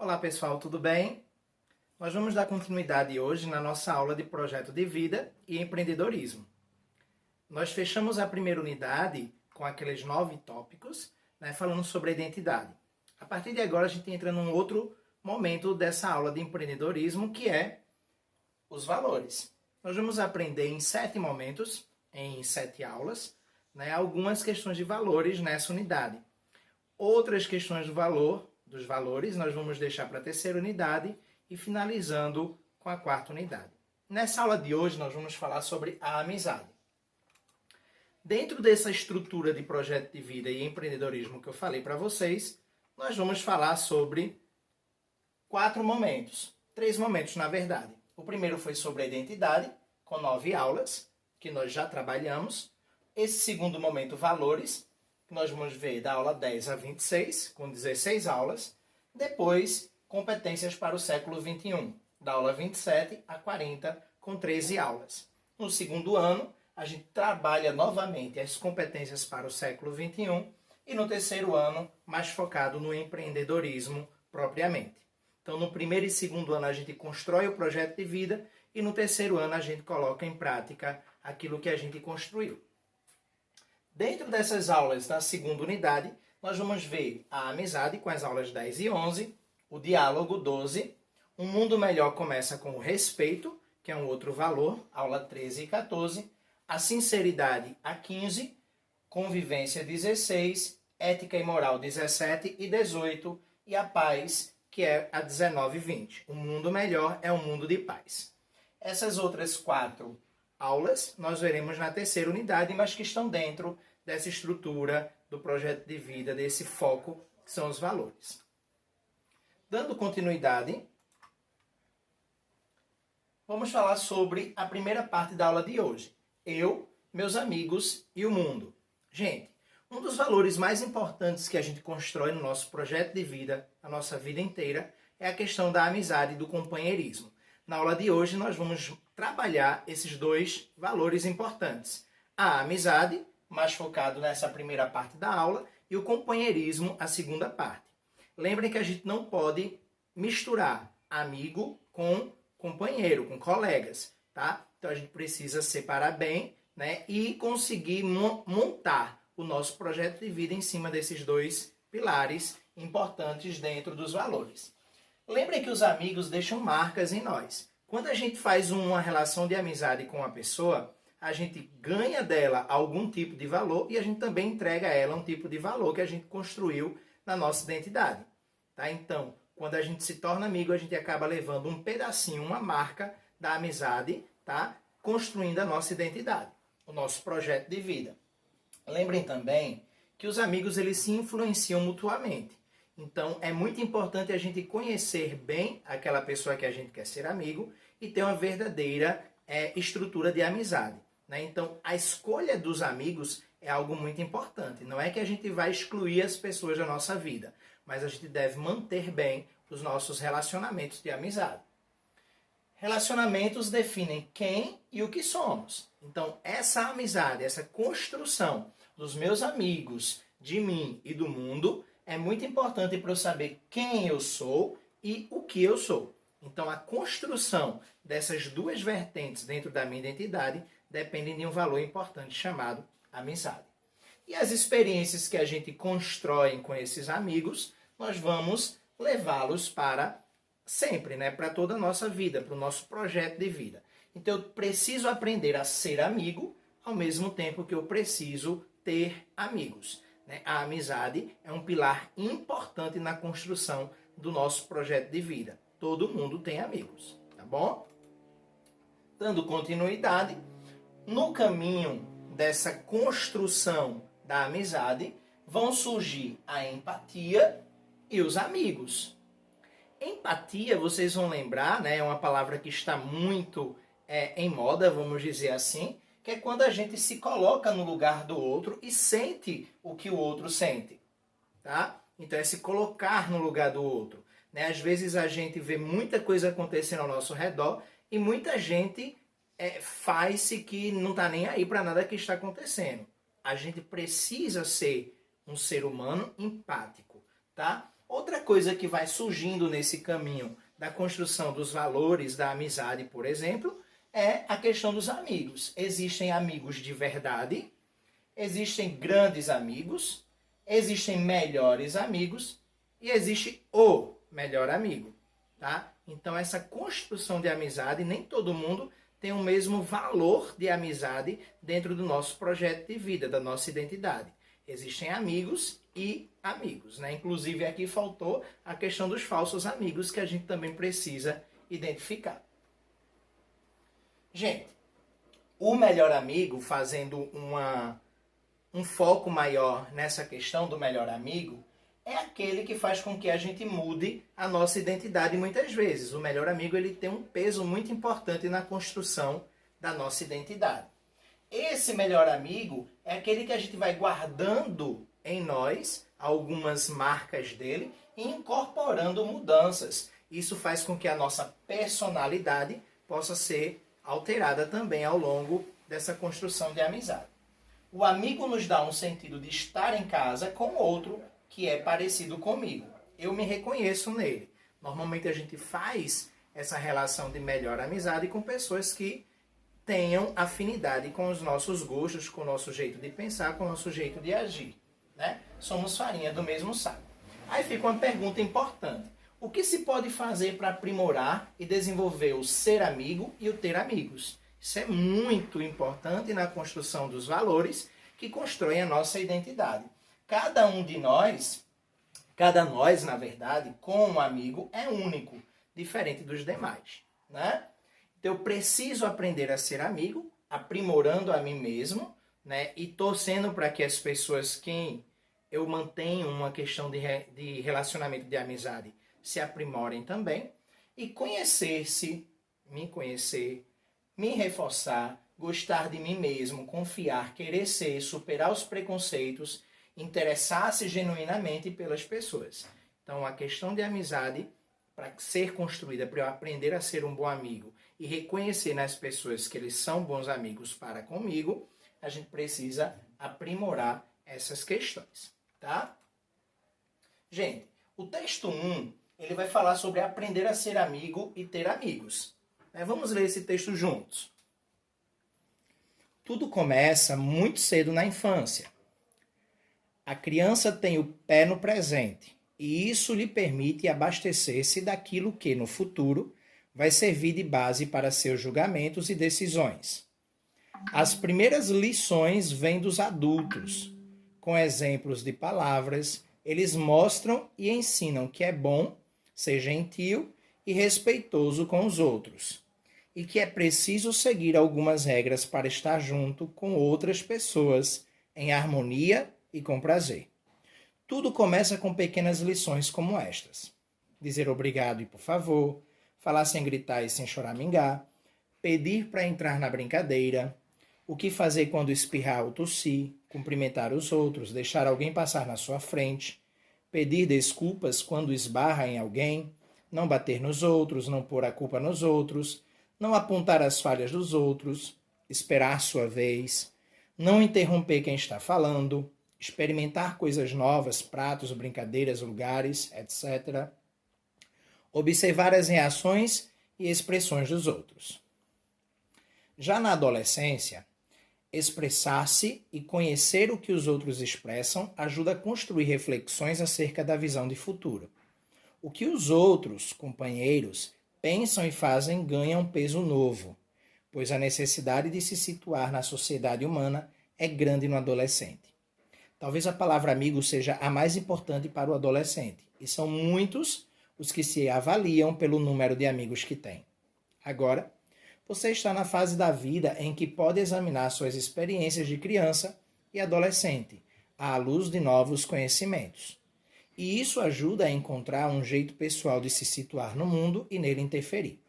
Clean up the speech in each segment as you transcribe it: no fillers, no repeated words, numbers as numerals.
Olá pessoal, tudo bem? Nós vamos dar continuidade hoje na nossa aula de projeto de vida e empreendedorismo. Nós fechamos a primeira unidade com aqueles 9 tópicos, falando sobre a identidade. A partir de agora a gente entra num outro momento dessa aula de empreendedorismo, que é os valores. Nós vamos aprender em 7 momentos, em 7 aulas, algumas questões de valores nessa unidade. Outras questões dos valores, nós vamos deixar para a terceira unidade e finalizando com a quarta unidade. Nessa aula de hoje, nós vamos falar sobre a amizade. Dentro dessa estrutura de projeto de vida e empreendedorismo que eu falei para vocês, nós vamos falar sobre 4 momentos. 3 momentos, na verdade. O primeiro foi sobre a identidade, com 9 aulas, que nós já trabalhamos. Esse segundo momento, valores, que nós vamos ver da aula 10 a 26, com 16 aulas. Depois, competências para o século XXI, da aula 27 a 40, com 13 aulas. No segundo ano, a gente trabalha novamente as competências para o século XXI e no terceiro ano, mais focado no empreendedorismo propriamente. Então, no primeiro e segundo ano, a gente constrói o projeto de vida e no terceiro ano, a gente coloca em prática aquilo que a gente construiu. Dentro dessas aulas da segunda unidade, nós vamos ver a amizade com as aulas 10 e 11, o diálogo 12, um mundo melhor começa com o respeito, que é um outro valor, aula 13 e 14, a sinceridade a 15, convivência 16, ética e moral 17 e 18, e a paz, que é a 19 e 20. Um mundo melhor é um mundo de paz. Essas outras 4 aulas nós veremos na terceira unidade, mas que estão dentro dessa estrutura do projeto de vida, desse foco, que são os valores. Dando continuidade, vamos falar sobre a primeira parte da aula de hoje. Eu, meus amigos e o mundo. Gente, um dos valores mais importantes que a gente constrói no nosso projeto de vida, a nossa vida inteira, é a questão da amizade e do companheirismo. Na aula de hoje, nós vamos trabalhar esses 2 valores importantes. A amizade, mais focado nessa primeira parte da aula, e o companheirismo, a segunda parte. Lembrem que a gente não pode misturar amigo com companheiro, com colegas, tá? Então a gente precisa separar bem, e conseguir montar o nosso projeto de vida em cima desses 2 pilares importantes dentro dos valores. Lembrem que os amigos deixam marcas em nós. Quando a gente faz uma relação de amizade com uma pessoa, a gente ganha dela algum tipo de valor e a gente também entrega a ela um tipo de valor que a gente construiu na nossa identidade. Tá? Então, quando a gente se torna amigo, a gente acaba levando um pedacinho, uma marca da amizade, tá? Construindo a nossa identidade, o nosso projeto de vida. Lembrem também que os amigos eles se influenciam mutuamente. Então, é muito importante a gente conhecer bem aquela pessoa que a gente quer ser amigo e ter uma verdadeira estrutura de amizade. Então, a escolha dos amigos é algo muito importante. Não é que a gente vai excluir as pessoas da nossa vida, mas a gente deve manter bem os nossos relacionamentos de amizade. Relacionamentos definem quem e o que somos. Então, essa amizade, essa construção dos meus amigos, de mim e do mundo, é muito importante para eu saber quem eu sou e o que eu sou. Então, a construção dessas 2 vertentes dentro da minha identidade dependem de um valor importante chamado amizade. E as experiências que a gente constrói com esses amigos, nós vamos levá-los para sempre, para toda a nossa vida, para o nosso projeto de vida. Então, eu preciso aprender a ser amigo, ao mesmo tempo que eu preciso ter amigos. A amizade é um pilar importante na construção do nosso projeto de vida. Todo mundo tem amigos, tá bom? Dando continuidade, no caminho dessa construção da amizade, vão surgir a empatia e os amigos. Empatia, vocês vão lembrar, é uma palavra que está muito em moda, vamos dizer assim, que é quando a gente se coloca no lugar do outro e sente o que o outro sente, tá? Então é se colocar no lugar do outro. Às vezes a gente vê muita coisa acontecendo ao nosso redor e muita gente faz-se que não está nem aí para nada que está acontecendo. A gente precisa ser um ser humano empático, tá? Outra Outra coisa que vai surgindo nesse caminho da construção dos valores da amizade, por exemplo, é a questão dos amigos. Existem amigos de verdade, existem grandes amigos, existem melhores amigos e existe o melhor amigo, tá? Então essa construção de amizade, nem todo mundo tem o mesmo valor de amizade dentro do nosso projeto de vida, da nossa identidade. Existem amigos e amigos, né? Inclusive aqui faltou a questão dos falsos amigos que a gente também precisa identificar. Gente, o melhor amigo, fazendo um foco maior nessa questão do melhor amigo, é aquele que faz com que a gente mude a nossa identidade muitas vezes. O melhor amigo, ele tem um peso muito importante na construção da nossa identidade. Esse melhor amigo é aquele que a gente vai guardando em nós algumas marcas dele e incorporando mudanças. Isso faz com que a nossa personalidade possa ser alterada também ao longo dessa construção de amizade. O amigo nos dá um sentido de estar em casa com outro que é parecido comigo. Eu me reconheço nele. Normalmente a gente faz essa relação de melhor amizade com pessoas que tenham afinidade com os nossos gostos, com o nosso jeito de pensar, com o nosso jeito de agir, né? Somos farinha do mesmo saco. Aí fica uma pergunta importante. O que se pode fazer para aprimorar e desenvolver o ser amigo e o ter amigos? Isso é muito importante na construção dos valores que constroem a nossa identidade. Cada nós, na verdade, com um amigo, é único, diferente dos demais, né? Então, eu preciso aprender a ser amigo, aprimorando a mim mesmo, né? E torcendo para que as pessoas que eu mantenho uma questão de relacionamento de amizade se aprimorem também. E conhecer-se, me conhecer, me reforçar, gostar de mim mesmo, confiar, querer ser, superar os preconceitos, interessar-se genuinamente pelas pessoas. Então, a questão de amizade, para ser construída, para eu aprender a ser um bom amigo e reconhecer nas pessoas que eles são bons amigos para comigo, a gente precisa aprimorar essas questões, tá? Gente, o texto 1, ele vai falar sobre aprender a ser amigo e ter amigos. Vamos ler esse texto juntos. Tudo começa muito cedo na infância. A criança tem o pé no presente e isso lhe permite abastecer-se daquilo que, no futuro, vai servir de base para seus julgamentos e decisões. As primeiras lições vêm dos adultos. Com exemplos de palavras, eles mostram e ensinam que é bom ser gentil e respeitoso com os outros, e que é preciso seguir algumas regras para estar junto com outras pessoas em harmonia e com prazer. Tudo começa com pequenas lições como estas: dizer obrigado e por favor, falar sem gritar e sem choramingar, pedir para entrar na brincadeira, o que fazer quando espirrar ou tossir, cumprimentar os outros, deixar alguém passar na sua frente, pedir desculpas quando esbarra em alguém, não bater nos outros, não pôr a culpa nos outros, não apontar as falhas dos outros, esperar sua vez, não interromper quem está falando, experimentar coisas novas, pratos, brincadeiras, lugares, etc. Observar as reações e expressões dos outros. Já na adolescência, expressar-se e conhecer o que os outros expressam ajuda a construir reflexões acerca da visão de futuro. O que os outros, companheiros, pensam e fazem ganha um peso novo, pois a necessidade de se situar na sociedade humana é grande no adolescente. Talvez a palavra amigo seja a mais importante para o adolescente, e são muitos os que se avaliam pelo número de amigos que tem. Agora, você está na fase da vida em que pode examinar suas experiências de criança e adolescente, à luz de novos conhecimentos. E isso ajuda a encontrar um jeito pessoal de se situar no mundo e nele interferir.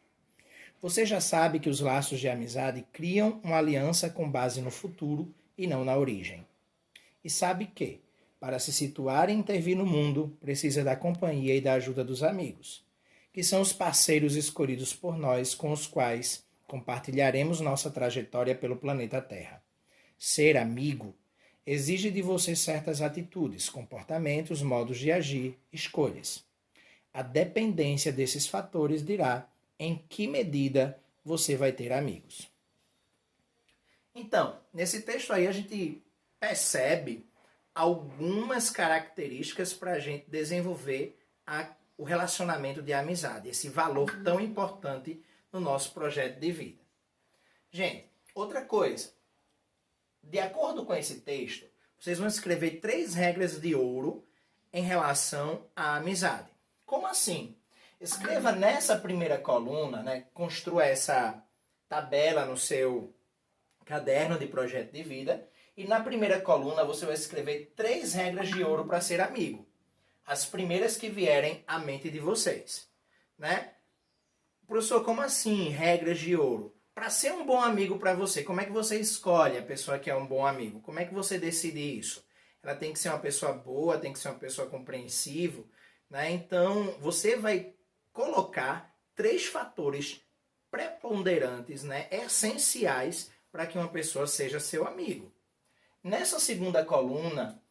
Você já sabe que os laços de amizade criam uma aliança com base no futuro e não na origem. E sabe que, para se situar e intervir no mundo, precisa da companhia e da ajuda dos amigos, que são os parceiros escolhidos por nós com os quais compartilharemos nossa trajetória pelo planeta Terra. Ser amigo exige de você certas atitudes, comportamentos, modos de agir, escolhas. A dependência desses fatores dirá em que medida você vai ter amigos. Então, nesse texto aí a gente percebe algumas características para a gente desenvolver o relacionamento de amizade, esse valor tão importante no nosso projeto de vida. Gente, outra coisa, de acordo com esse texto, vocês vão escrever 3 regras de ouro em relação à amizade. Como assim? Escreva nessa primeira coluna, né? Construa essa tabela no seu caderno de projeto de vida. E na primeira coluna você vai escrever 3 regras de ouro para ser amigo. As primeiras que vierem à mente de vocês, né? Professor, como assim regras de ouro? Para ser um bom amigo para você, como é que você escolhe a pessoa que é um bom amigo? Como é que você decide isso? Ela tem que ser uma pessoa boa, tem que ser uma pessoa compreensiva, né? Então, você vai colocar 3 fatores preponderantes, né, essenciais para que uma pessoa seja seu amigo. Nessa segunda coluna,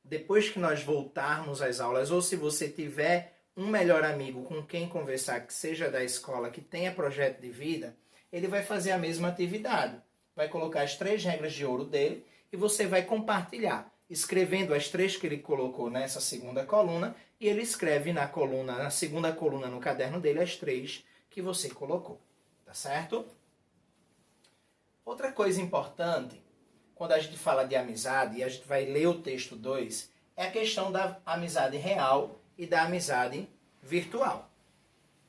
depois que nós voltarmos às aulas, ou se você tiver um melhor amigo com quem conversar, que seja da escola, que tenha projeto de vida, ele vai fazer a mesma atividade. Vai colocar as 3 regras de ouro dele e você vai compartilhar, escrevendo as 3 que ele colocou nessa segunda coluna, e ele escreve na segunda coluna no caderno dele as 3 que você colocou. Tá certo? Outra coisa importante, quando a gente fala de amizade, e a gente vai ler o texto 2, é a questão da amizade real e da amizade virtual,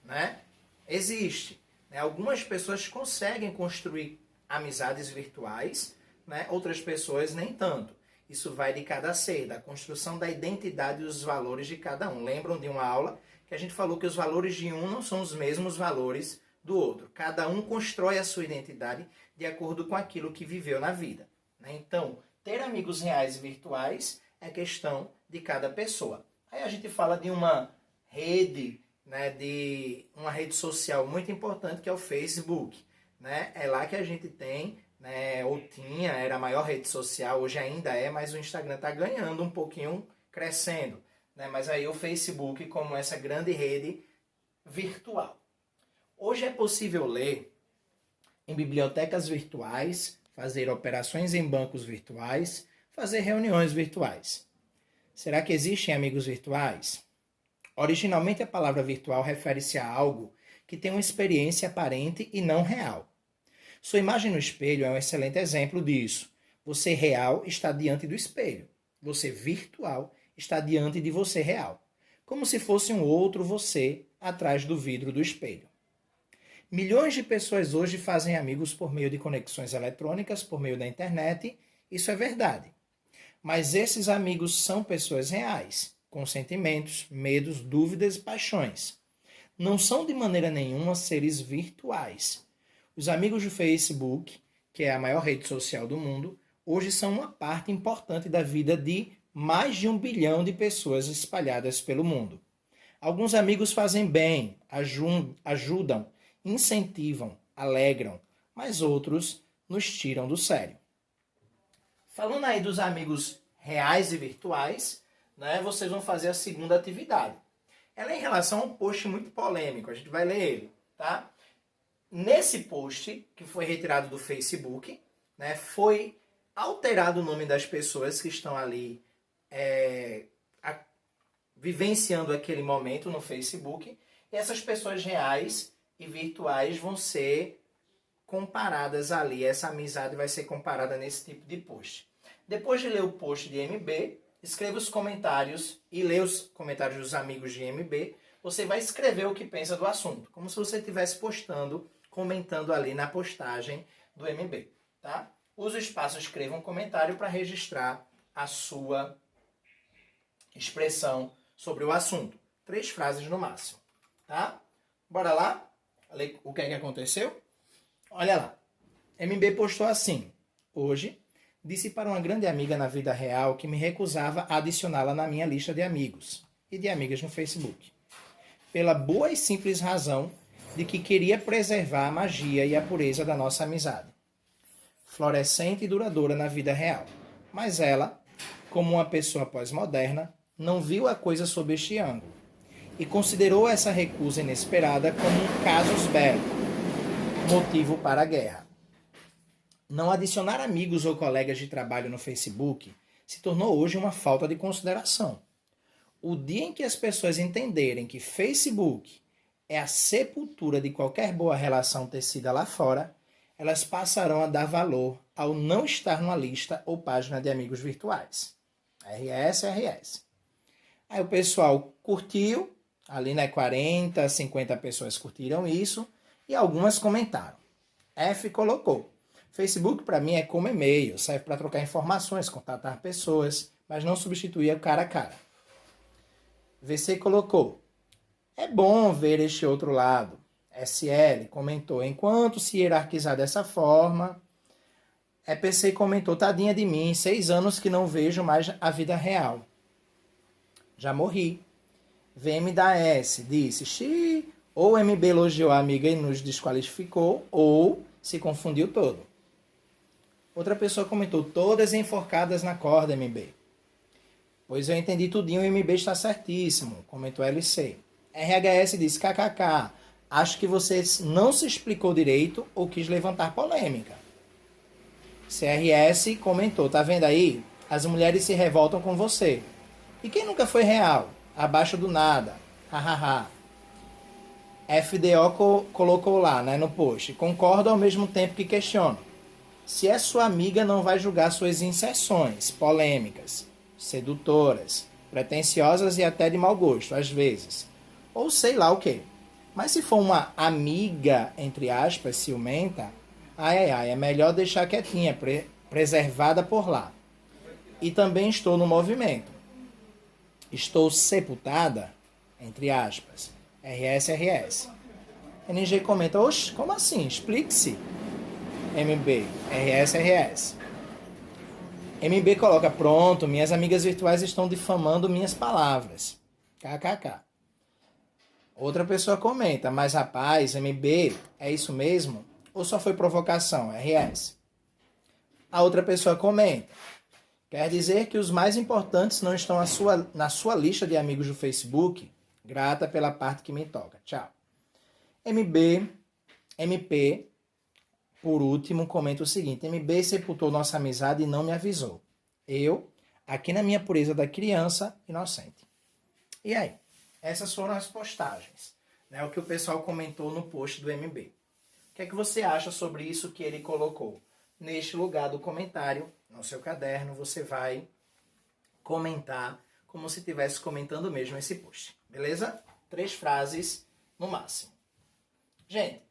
né? Existe, né? Algumas pessoas conseguem construir amizades virtuais, né? Outras pessoas nem tanto. Isso vai de cada ser, da construção da identidade e os valores de cada um. Lembram de uma aula que a gente falou que os valores de um não são os mesmos valores do outro. Cada um constrói a sua identidade de acordo com aquilo que viveu na vida, né? Então, ter amigos reais e virtuais é questão de cada pessoa. Aí a gente fala de uma rede, né, de uma rede social muito importante que é o Facebook, né? É lá que a gente tem, né, ou tinha, era a maior rede social, hoje ainda é, mas o Instagram está ganhando um pouquinho, crescendo, né? Mas aí o Facebook como essa grande rede virtual. Hoje é possível ler em bibliotecas virtuais, fazer operações em bancos virtuais, fazer reuniões virtuais. Será que existem amigos virtuais? Originalmente a palavra virtual refere-se a algo que tem uma experiência aparente e não real. Sua imagem no espelho é um excelente exemplo disso. Você real está diante do espelho. Você virtual está diante de você real. Como se fosse um outro você atrás do vidro do espelho. Milhões de pessoas hoje fazem amigos por meio de conexões eletrônicas, por meio da internet. Isso é verdade. Mas esses amigos são pessoas reais, com sentimentos, medos, dúvidas e paixões. Não são de maneira nenhuma seres virtuais. Os amigos do Facebook, que é a maior rede social do mundo, hoje são uma parte importante da vida de mais de 1 bilhão de pessoas espalhadas pelo mundo. Alguns amigos fazem bem, ajudam, incentivam, alegram, mas outros nos tiram do sério. Falando aí dos amigos reais e virtuais, né, vocês vão fazer a segunda atividade. Ela é em relação a um post muito polêmico, a gente vai ler ele, tá? Nesse post, que foi retirado do Facebook, né, foi alterado o nome das pessoas que estão ali vivenciando aquele momento no Facebook, e essas pessoas reais e virtuais vão ser comparadas ali, essa amizade vai ser comparada nesse tipo de post. Depois de ler o post de MB, escreva os comentários e lê os comentários dos amigos de MB, você vai escrever o que pensa do assunto, como se você estivesse postando, comentando ali na postagem do MB, tá? Use o espaço escreva um comentário para registrar a sua expressão sobre o assunto. 3 frases no máximo, tá? Bora lá? Ler o que é que aconteceu? Olha lá. MB postou assim: hoje, disse para uma grande amiga na vida real que me recusava a adicioná-la na minha lista de amigos e de amigas no Facebook. Pela boa e simples razão de que queria preservar a magia e a pureza da nossa amizade. Florescente e duradoura na vida real. Mas ela, como uma pessoa pós-moderna, não viu a coisa sob este ângulo. e considerou essa recusa inesperada como um casus belli, motivo para a guerra. Não adicionar amigos ou colegas de trabalho no Facebook se tornou hoje uma falta de consideração. O dia em que as pessoas entenderem que Facebook é a sepultura de qualquer boa relação tecida lá fora, elas passarão a dar valor ao não estar numa lista ou página de amigos virtuais. RS. Aí o pessoal curtiu, ali 40, 50 pessoas curtiram isso e algumas comentaram. F colocou: Facebook para mim é como e-mail, serve para trocar informações, contatar pessoas, mas não substitui o cara a cara. VC colocou: é bom ver este outro lado. SL comentou: enquanto se hierarquizar dessa forma. EPC comentou: tadinha de mim, 6 anos que não vejo mais a vida real. Já morri. VM da S disse: xiii, ou MB elogiou a amiga e nos desqualificou, ou se confundiu todo. Outra pessoa comentou: todas enforcadas na corda, MB. Pois eu entendi tudinho, o MB está certíssimo, comentou LC. RHS disse: kkk, acho que você não se explicou direito ou quis levantar polêmica. CRS comentou: tá vendo aí? As mulheres se revoltam com você. E quem nunca foi real? Abaixo do nada. Hahaha. FDO colocou lá, no post: concordo ao mesmo tempo que questiono. Se é sua amiga, não vai julgar suas inserções polêmicas, sedutoras, pretensiosas e até de mau gosto, às vezes. Ou sei lá o quê. Mas se for uma amiga, entre aspas, ciumenta, é melhor deixar quietinha, preservada por lá. E também estou no movimento. Estou sepultada, entre aspas. RS. NG comenta: oxe, como assim? Explique-se. MB, RS. MB coloca: pronto, minhas amigas virtuais estão difamando minhas palavras. KKK. Outra pessoa comenta: mas rapaz, MB, é isso mesmo? Ou só foi provocação? RS. A outra pessoa comenta: quer dizer que os mais importantes não estão na sua lista de amigos do Facebook? Grata pela parte que me toca. Tchau. MP, por último, comenta o seguinte: MB sepultou nossa amizade e não me avisou. Eu, aqui na minha pureza da criança inocente. E aí? Essas foram as postagens. O que o pessoal comentou no post do MB. O que é que você acha sobre isso que ele colocou? Neste lugar do comentário, no seu caderno, você vai comentar como se estivesse comentando mesmo esse post. Beleza? 3 frases no máximo. Gente,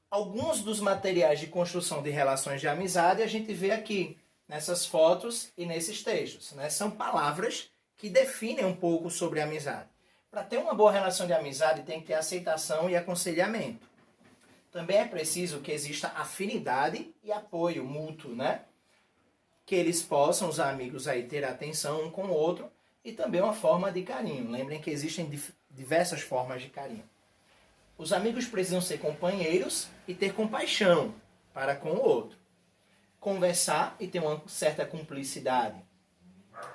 alguns dos materiais de construção de relações de amizade a gente vê aqui, nessas fotos e nesses textos. São palavras que definem um pouco sobre a amizade. Para ter uma boa relação de amizade, tem que ter aceitação e aconselhamento. Também é preciso que exista afinidade e apoio mútuo, Que eles possam, os amigos, aí, ter atenção um com o outro e também uma forma de carinho. Lembrem que existem diversas formas de carinho. Os amigos precisam ser companheiros e ter compaixão para com o outro. Conversar e ter uma certa cumplicidade.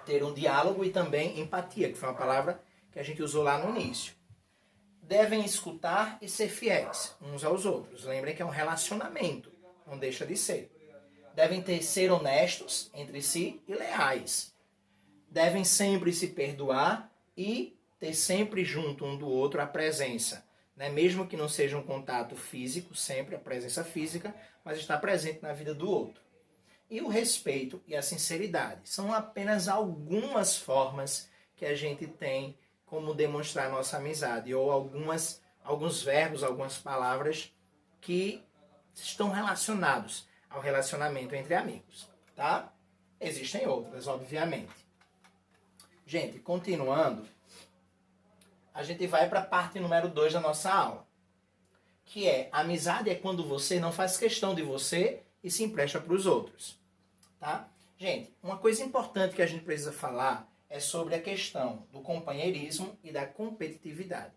Ter um diálogo e também empatia, que foi uma palavra que a gente usou lá no início. Devem escutar e ser fiéis uns aos outros. Lembrem que é um relacionamento, não deixa de ser. Devem ser honestos entre si e leais. Devem sempre se perdoar e ter sempre junto um do outro a presença. Mesmo que não seja um contato físico, sempre a presença física, mas estar presente na vida do outro. E o respeito e a sinceridade são apenas algumas formas que a gente tem como demonstrar nossa amizade, ou alguns verbos, algumas palavras que estão relacionados ao relacionamento entre amigos, tá? Existem outras, obviamente. Gente, continuando, a gente vai para a parte número 2 da nossa aula, que é: amizade é quando você não faz questão de você e se empresta para os outros, tá? Gente, uma coisa importante que a gente precisa falar é sobre a questão do companheirismo e da competitividade.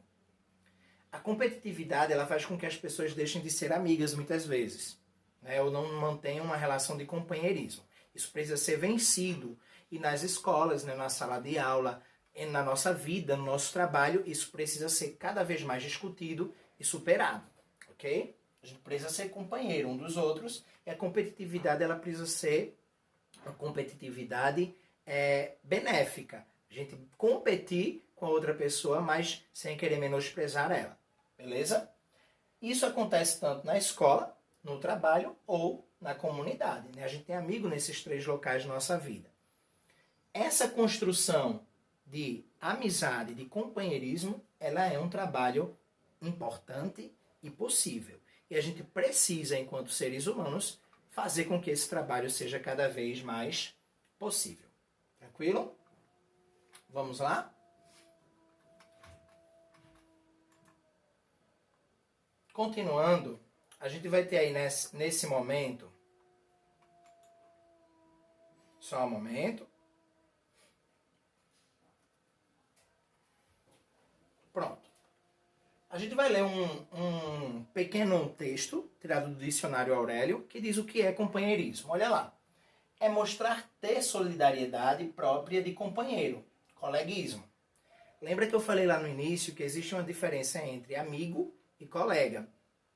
A competitividade, ela faz com que as pessoas deixem de ser amigas muitas vezes, ou não mantenham uma relação de companheirismo. Isso precisa ser vencido. E nas escolas, na sala de aula, na nossa vida, no nosso trabalho, isso precisa ser cada vez mais discutido e superado, ok? A gente precisa ser companheiro um dos outros e a competitividade ela precisa ser uma competitividade benéfica. A gente competir com a outra pessoa, mas sem querer menosprezar ela, beleza? Isso acontece tanto na escola, no trabalho ou na comunidade, né? A gente tem amigo nesses 3 locais da nossa vida. Essa construção de amizade, de companheirismo, ela é um trabalho importante e possível. E a gente precisa, enquanto seres humanos, fazer com que esse trabalho seja cada vez mais possível. Tranquilo? Vamos lá? Continuando, a gente vai ter aí nesse momento, só um momento. Pronto. A gente vai ler um pequeno texto tirado do dicionário Aurélio que diz o que é companheirismo. Olha lá. É mostrar ter solidariedade própria de companheiro, coleguismo. Lembra que eu falei lá no início que existe uma diferença entre amigo e colega,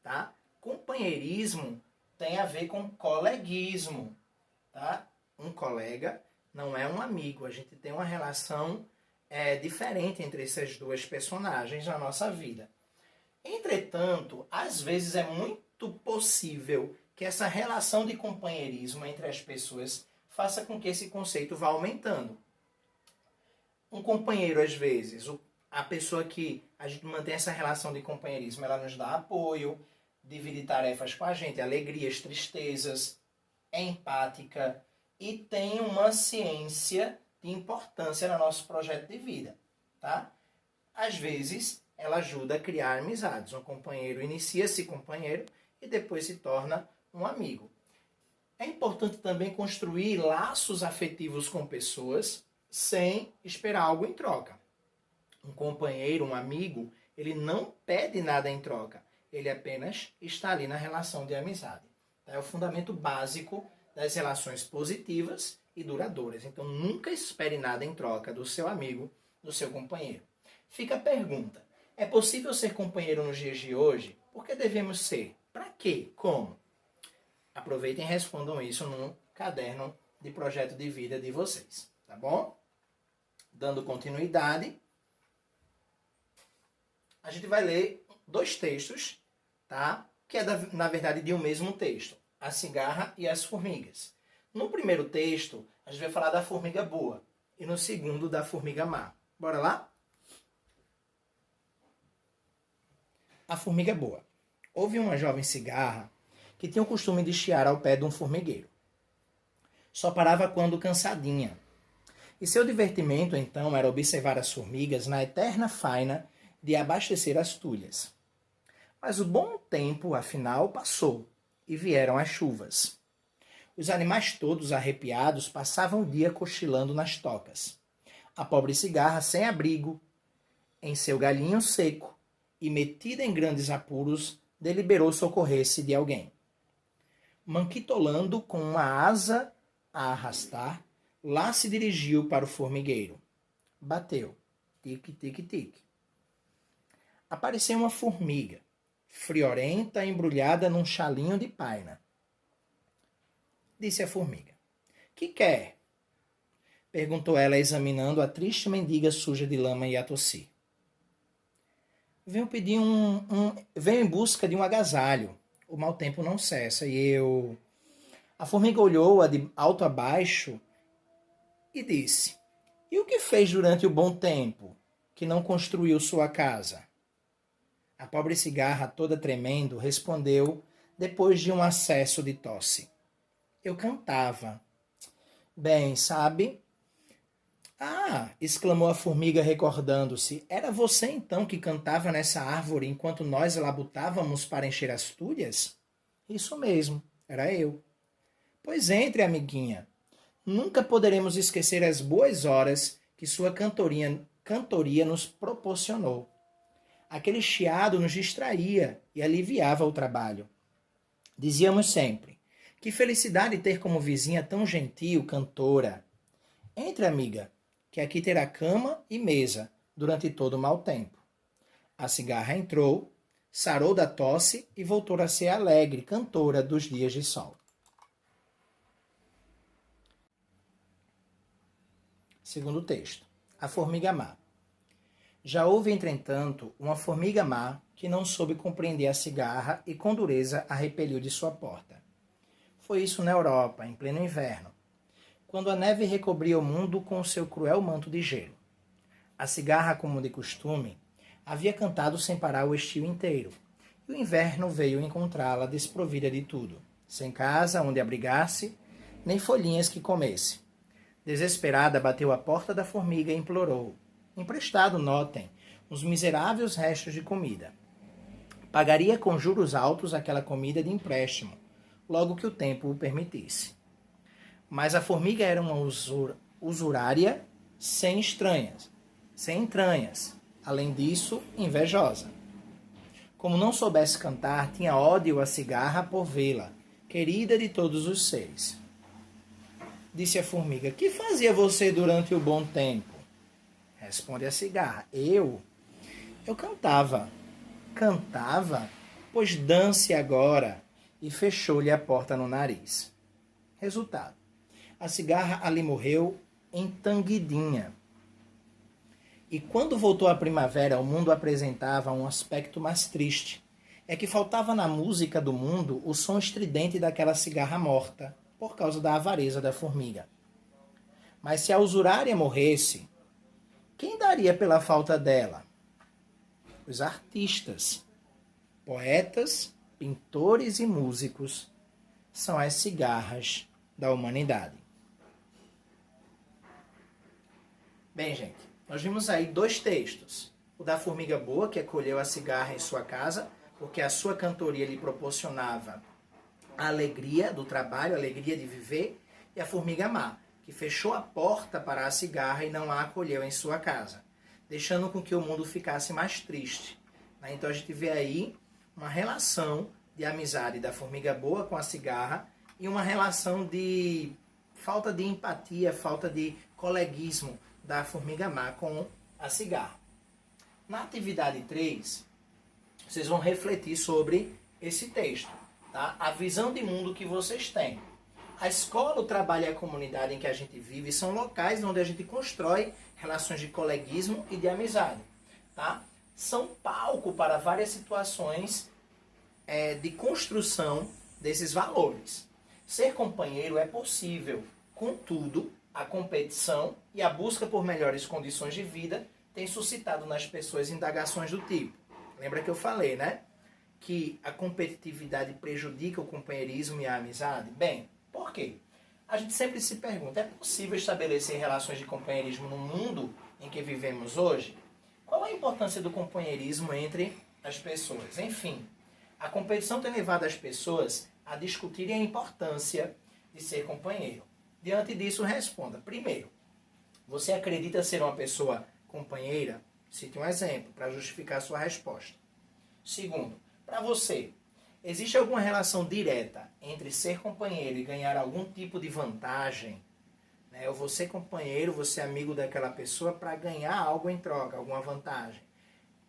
tá? Companheirismo tem a ver com coleguismo, tá? Um colega não é um amigo. A gente tem uma relação diferente entre essas 2 personagens na nossa vida. Entretanto, às vezes é muito possível que essa relação de companheirismo entre as pessoas faça com que esse conceito vá aumentando. Um companheiro, às vezes, a pessoa que a gente mantém essa relação de companheirismo, ela nos dá apoio, divide tarefas com a gente, alegrias, tristezas, é empática e tem uma ciência de importância no nosso projeto de vida, tá? Às vezes, ela ajuda a criar amizades. Um companheiro inicia-se companheiro e depois se torna um amigo. É importante também construir laços afetivos com pessoas sem esperar algo em troca. Um companheiro, um amigo, ele não pede nada em troca. Ele apenas está ali na relação de amizade. É o fundamento básico das relações positivas e duradouras. Então, nunca espere nada em troca do seu amigo, do seu companheiro. Fica a pergunta. É possível ser companheiro nos dias de hoje? Por que devemos ser? Para quê? Como? Aproveitem e respondam isso no caderno de projeto de vida de vocês, tá bom? Dando continuidade, a gente vai ler 2 textos, tá? Que é, na verdade, de um mesmo texto. A cigarra e as formigas. No primeiro texto, a gente vai falar da formiga boa. E no segundo, da formiga má. Bora lá? A formiga boa. Houve uma jovem cigarra que tinha o costume de chiar ao pé de um formigueiro. Só parava quando cansadinha. E seu divertimento, então, era observar as formigas na eterna faina de abastecer as tulhas. Mas o bom tempo, afinal, passou e vieram as chuvas. Os animais todos arrepiados passavam o dia cochilando nas tocas. A pobre cigarra, sem abrigo, em seu galinho seco e metida em grandes apuros, deliberou socorrer-se de alguém. Manquitolando com uma asa a arrastar, lá se dirigiu para o formigueiro. Bateu. Tique, tique, tique. Apareceu uma formiga, friorenta, embrulhada num chalinho de paina. Disse a formiga. Que quer? Perguntou ela, examinando a triste mendiga suja de lama e a tossir. Venho pedir venho em busca de um agasalho. O mau tempo não cessa e eu... A formiga olhou-a de alto a baixo e disse: E o que fez durante o bom tempo, que não construiu sua casa? A pobre cigarra, toda tremendo, respondeu, depois de um acesso de tosse: Eu cantava. Bem, sabe? Ah! Exclamou a formiga, recordando-se. Era você então que cantava nessa árvore enquanto nós labutávamos para encher as tulhas? Isso mesmo, era eu. Pois entre, amiguinha. Nunca poderemos esquecer as boas horas que sua cantoria nos proporcionou. Aquele chiado nos distraía e aliviava o trabalho. Dizíamos sempre: que felicidade ter como vizinha tão gentil, cantora. Entre, amiga, que aqui terá cama e mesa durante todo o mau tempo. A cigarra entrou, sarou da tosse e voltou a ser alegre, cantora dos dias de sol. Segundo texto, a formiga má. Já houve, entretanto, uma formiga má que não soube compreender a cigarra e com dureza a repeliu de sua porta. Foi isso na Europa, em pleno inverno, quando a neve recobria o mundo com o seu cruel manto de gelo. A cigarra, como de costume, havia cantado sem parar o estio inteiro, e o inverno veio encontrá-la desprovida de tudo, sem casa onde abrigar-se, nem folhinhas que comesse. Desesperada, bateu à porta da formiga e implorou. Emprestado, notem, uns miseráveis restos de comida. Pagaria com juros altos aquela comida de empréstimo, logo que o tempo o permitisse. Mas a formiga era uma usurária sem entranhas. Além disso, invejosa. Como não soubesse cantar, tinha ódio à cigarra por vê-la, querida de todos os seres. Disse a formiga: que fazia você durante o bom tempo? Responde a cigarra: Eu cantava. Cantava? Pois dance agora. E fechou-lhe a porta no nariz. Resultado: a cigarra ali morreu entanguidinha. E quando voltou a primavera, o mundo apresentava um aspecto mais triste. É que faltava na música do mundo o som estridente daquela cigarra morta, por causa da avareza da formiga. Mas se a usurária morresse, quem daria pela falta dela? Os artistas, poetas, pintores e músicos são as cigarras da humanidade. Bem, gente, nós vimos aí 2 textos. O da formiga boa, que acolheu a cigarra em sua casa, porque a sua cantoria lhe proporcionava a alegria do trabalho, a alegria de viver, e a formiga má, que fechou a porta para a cigarra e não a acolheu em sua casa, deixando com que o mundo ficasse mais triste. Então a gente vê aí uma relação de amizade da formiga boa com a cigarra e uma relação de falta de empatia, falta de coleguismo da formiga má com a cigarra. Na atividade 3, vocês vão refletir sobre esse texto, tá? A visão de mundo que vocês têm. A escola, o trabalho e a comunidade em que a gente vive são locais onde a gente constrói relações de coleguismo e de amizade, tá? São palco para várias situações de construção desses valores. Ser companheiro é possível, contudo, a competição e a busca por melhores condições de vida tem suscitado nas pessoas indagações do tipo. Lembra que eu falei, né? Que a competitividade prejudica o companheirismo e a amizade? Bem, por quê? A gente sempre se pergunta, é possível estabelecer relações de companheirismo no mundo em que vivemos hoje? Qual a importância do companheirismo entre as pessoas? Enfim, a competição tem levado as pessoas a discutirem a importância de ser companheiro. Diante disso, responda. Primeiro, você acredita ser uma pessoa companheira? Cite um exemplo para justificar a sua resposta. Segundo, para você, existe alguma relação direta entre ser companheiro e ganhar algum tipo de vantagem? Eu vou ser companheiro, vou ser amigo daquela pessoa para ganhar algo em troca, alguma vantagem.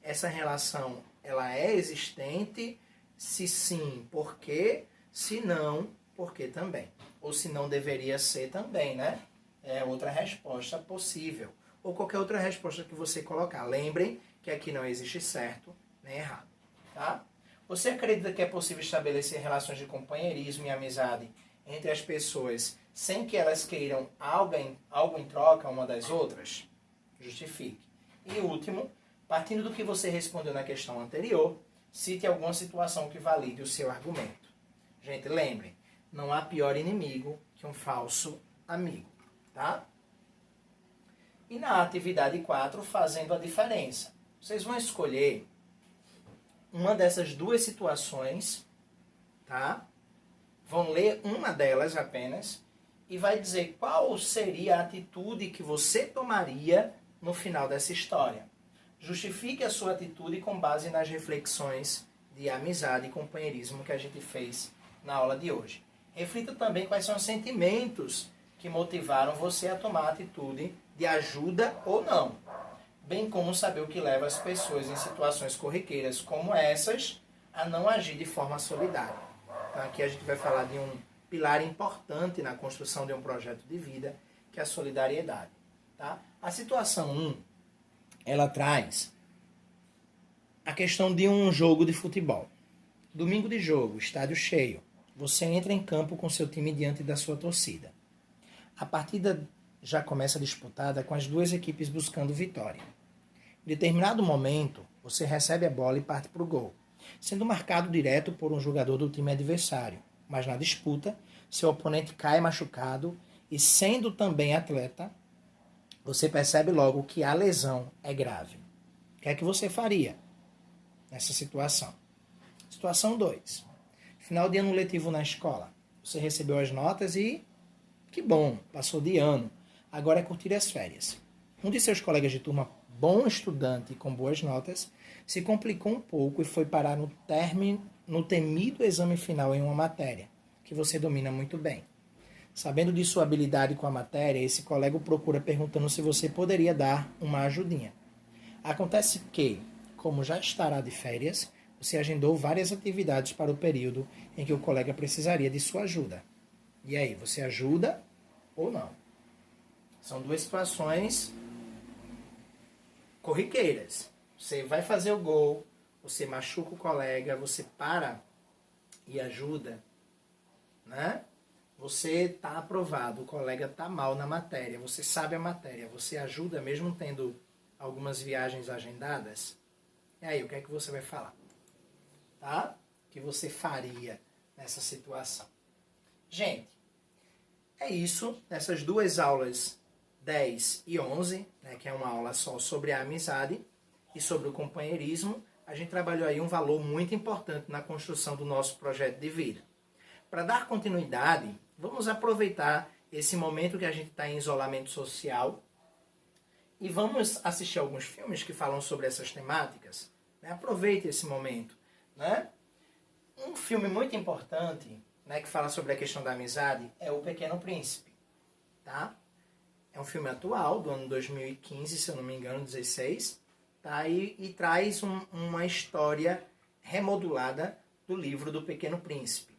Essa relação, ela é existente? Se sim, por quê? Se não, por que também? Ou se não deveria ser também, né? É outra resposta possível. Ou qualquer outra resposta que você colocar. Lembrem que aqui não existe certo nem errado, tá? Você acredita que é possível estabelecer relações de companheirismo e amizade entre as pessoas sem que elas queiram algo em troca uma das outras? Justifique. E último, partindo do que você respondeu na questão anterior, cite alguma situação que valide o seu argumento. Gente, lembrem, não há pior inimigo que um falso amigo, tá? E na atividade 4, fazendo a diferença. Vocês vão escolher uma dessas 2 situações, tá? Vão ler uma delas apenas e vai dizer qual seria a atitude que você tomaria no final dessa história. Justifique a sua atitude com base nas reflexões de amizade e companheirismo que a gente fez na aula de hoje. Reflita também quais são os sentimentos que motivaram você a tomar a atitude de ajuda ou não, bem como saber o que leva as pessoas em situações corriqueiras como essas a não agir de forma solidária. Então aqui a gente vai falar de um pilar importante na construção de um projeto de vida, que é a solidariedade. Tá? A situação 1, ela traz a questão de um jogo de futebol. Domingo de jogo, estádio cheio. Você entra em campo com seu time diante da sua torcida. A partida já começa disputada com as duas equipes buscando vitória. Em determinado momento, você recebe a bola e parte para o gol, sendo marcado direto por um jogador do time adversário. Mas na disputa, seu oponente cai machucado e, sendo também atleta, você percebe logo que a lesão é grave. O que é que você faria nessa situação? Situação 2. Final de ano letivo na escola. Você recebeu as notas e que bom, passou de ano. Agora é curtir as férias. Um de seus colegas de turma, bom estudante e com boas notas, se complicou um pouco e foi parar no temido exame final em uma matéria que você domina muito bem. Sabendo de sua habilidade com a matéria, esse colega o procura perguntando se você poderia dar uma ajudinha. Acontece que, como já estará de férias, você agendou várias atividades para o período em que o colega precisaria de sua ajuda. E aí, você ajuda ou não? São duas situações corriqueiras. Você vai fazer o gol, você machuca o colega, você para e ajuda, né? Você está aprovado, o colega está mal na matéria, você sabe a matéria, você ajuda mesmo tendo algumas viagens agendadas? E aí, o que é que você vai falar? Tá? O que você faria nessa situação? Gente, é isso. Nessas duas aulas 10 e 11, né, que é uma aula só sobre a amizade e sobre o companheirismo, a gente trabalhou aí um valor muito importante na construção do nosso projeto de vida. Para dar continuidade, vamos aproveitar esse momento que a gente está em isolamento social e vamos assistir alguns filmes que falam sobre essas temáticas. Né? Aproveite esse momento. Né? Um filme muito importante, né, que fala sobre a questão da amizade é O Pequeno Príncipe. Tá? É um filme atual, do ano 2015, se eu não me engano, 16. Tá? E traz uma história remodulada do livro do Pequeno Príncipe.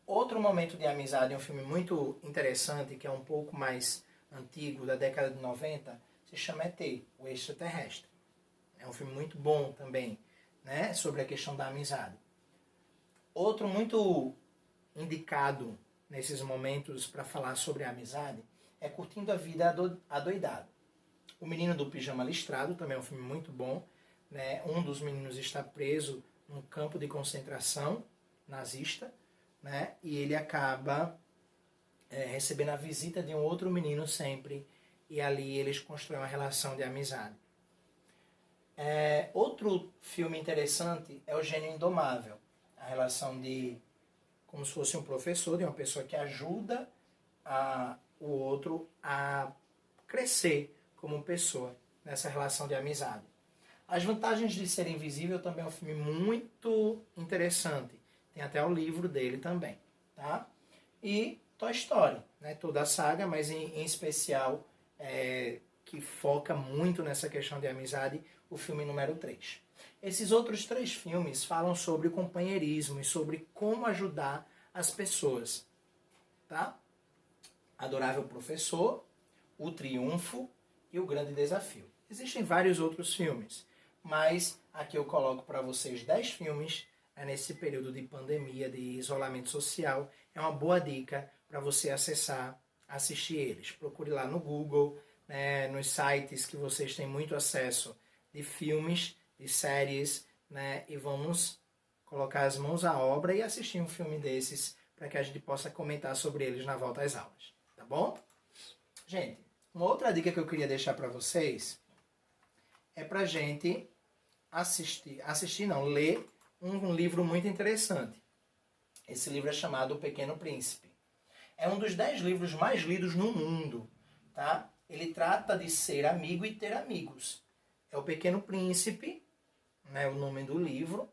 Outro momento de amizade, um filme muito interessante, que é um pouco mais antigo, da década de 90, se chama ET, o Extraterrestre. É um filme muito bom também, né, sobre a questão da amizade. Outro muito indicado nesses momentos para falar sobre a amizade é Curtindo a Vida Adoidado. O Menino do Pijama Listrado também é um filme muito bom. Né? Um dos meninos está preso num campo de concentração nazista, né? E ele acaba recebendo a visita de um outro menino sempre, e ali eles constroem uma relação de amizade. Outro filme interessante é O Gênio Indomável, a relação de como se fosse um professor, de uma pessoa que ajuda o outro a crescer como pessoa nessa relação de amizade. As Vantagens de Ser Invisível também é um filme muito interessante. Tem até o livro dele também, tá? E Toy Story, né? Toda a saga, mas em especial, que foca muito nessa questão de amizade, o filme número 3. Esses outros 3 filmes falam sobre o companheirismo e sobre como ajudar as pessoas, tá? Adorável Professor, O Triunfo e O Grande Desafio. Existem vários outros filmes, mas aqui eu coloco para vocês 10 filmes nesse período de pandemia, de isolamento social. É uma boa dica para você acessar, assistir eles. Procure lá no Google, né, nos sites que vocês têm muito acesso de filmes, de séries, né, e vamos colocar as mãos à obra e assistir um filme desses para que a gente possa comentar sobre eles na volta às aulas. Tá bom? Gente, uma outra dica que eu queria deixar para vocês é para a gente ler um livro muito interessante. Esse livro é chamado O Pequeno Príncipe. É um dos 10 livros mais lidos no mundo. Tá? Ele trata de ser amigo e ter amigos. É O Pequeno Príncipe, né, o nome do livro,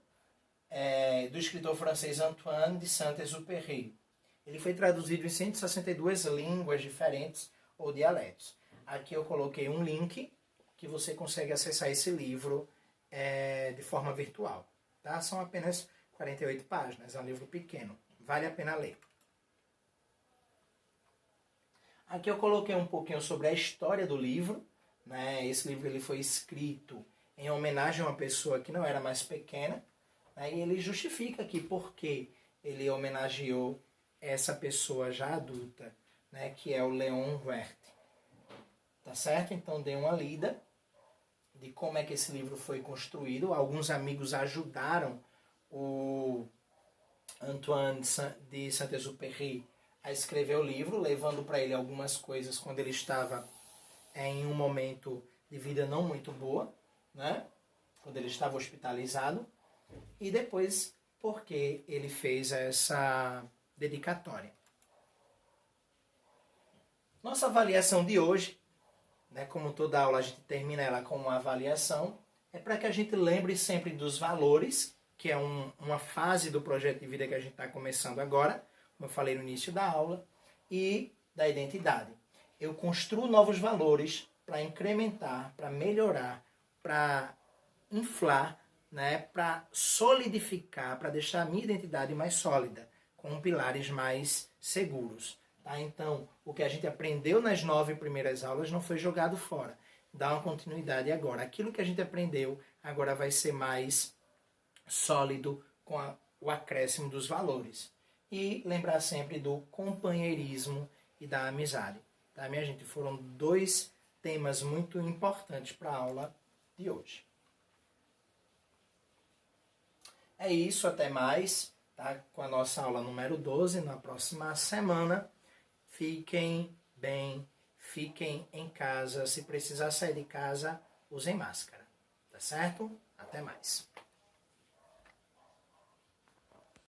do escritor francês Antoine de Saint-Exupéry. Ele foi traduzido em 162 línguas diferentes ou dialetos. Aqui eu coloquei um link que você consegue acessar esse livro de forma virtual. Tá? São apenas 48 páginas, é um livro pequeno, vale a pena ler. Aqui eu coloquei um pouquinho sobre a história do livro. Né? Esse livro ele foi escrito em homenagem a uma pessoa que não era mais pequena. Né? E ele justifica aqui por que ele homenageou essa pessoa já adulta, né? Que é o Leon Werth. Tá certo? Então dê uma lida de como é que esse livro foi construído. Alguns amigos ajudaram o Antoine de Saint-Exupéry a escrever o livro, levando para ele algumas coisas quando ele estava em um momento de vida não muito boa, né? Quando ele estava hospitalizado, e depois porque ele fez essa dedicatória. Nossa avaliação de hoje, né, como toda aula a gente termina ela com uma avaliação, é para que a gente lembre sempre dos valores, que é uma fase do projeto de vida que a gente está começando agora, como eu falei no início da aula, e da identidade. Eu construo novos valores para incrementar, para melhorar, para inflar, né, para solidificar, para deixar a minha identidade mais sólida, com pilares mais seguros. Tá? Então, o que a gente aprendeu nas 9 primeiras aulas não foi jogado fora. Dá uma continuidade agora. Aquilo que a gente aprendeu agora vai ser mais sólido com o acréscimo dos valores. E lembrar sempre do companheirismo e da amizade. Tá, minha gente? Foram 2 temas muito importantes para a aula de hoje. É isso, até mais. Tá? Com a nossa aula número 12, na próxima semana. Fiquem bem, fiquem em casa. Se precisar sair de casa, usem máscara. Tá certo? Até mais.